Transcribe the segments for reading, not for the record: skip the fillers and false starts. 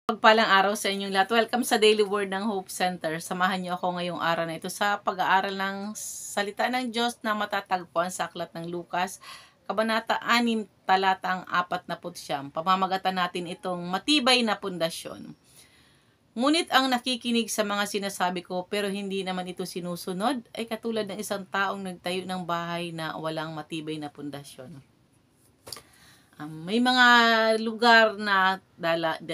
Pagpalang araw sa inyong lahat. Welcome sa Daily Word ng Hope Center. Samahan niyo ako ngayong araw na ito sa pag-aaral ng salita ng Diyos na matatagpuan sa aklat ng Lucas, Kabanata 6, talatang 49. Pamamagatan natin itong matibay na pundasyon. Ngunit ang nakikinig sa mga sinasabi ko pero hindi naman ito sinusunod ay katulad ng isang taong nagtayo ng bahay na walang matibay na pundasyon. May mga lugar na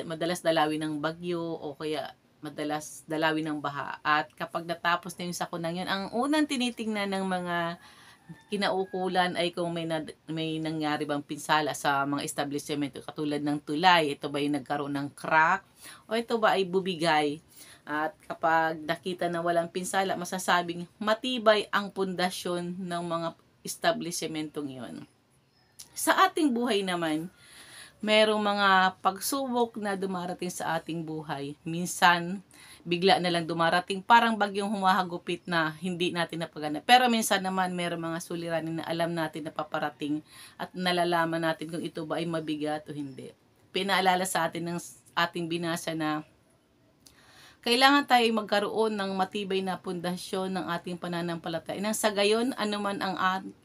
madalas dalawin ng bagyo o kaya madalas dalawin ng baha. At kapag natapos na yung sakunang yun, ang unang tinitingnan ng mga kinaukulan ay kung may nangyari bang pinsala sa mga establishment katulad ng tulay. Ito ba yung nagkaroon ng crack? O ito ba ay bubigay? At kapag nakita na walang pinsala, masasabing matibay ang pundasyon ng mga establishmentong yun. Sa ating buhay naman, merong mga pagsubok na dumarating sa ating buhay. Minsan, bigla na lang dumarating, parang bagyong humahagupit na hindi natin napagana. Pero minsan naman, merong mga suliranin na alam natin na paparating at nalalaman natin kung ito ba ay mabigat o hindi. Pinaalala sa atin ng ating binasa na kailangan tayo magkaroon ng matibay na pundasyon ng ating pananampalataya. Nang sa gayon, anuman ang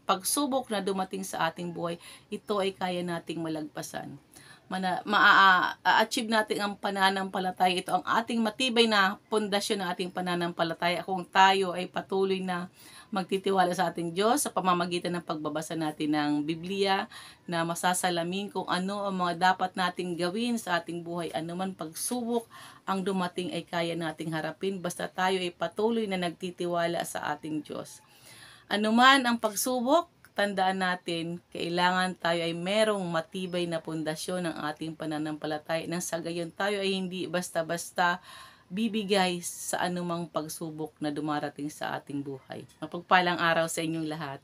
pagsubok na dumating sa ating buhay, ito ay kaya nating malagpasan. Ma-achieve natin ang pananampalataya. Ito ang ating matibay na pundasyon ng ating pananampalataya kung tayo ay patuloy na magtitiwala sa ating Diyos sa pamamagitan ng pagbabasa natin ng Biblia na masasalamin kung ano ang mga dapat nating gawin sa ating buhay. Anuman pagsubok ang dumating ay kaya nating harapin basta tayo ay patuloy na nagtitiwala sa ating Diyos. Anuman ang pagsubok, tandaan natin, kailangan tayo ay merong matibay na pundasyon ng ating pananampalataya nang sa gayon tayo ay hindi basta-basta bibigay sa anumang pagsubok na dumarating sa ating buhay. Mapagpalang araw sa inyong lahat.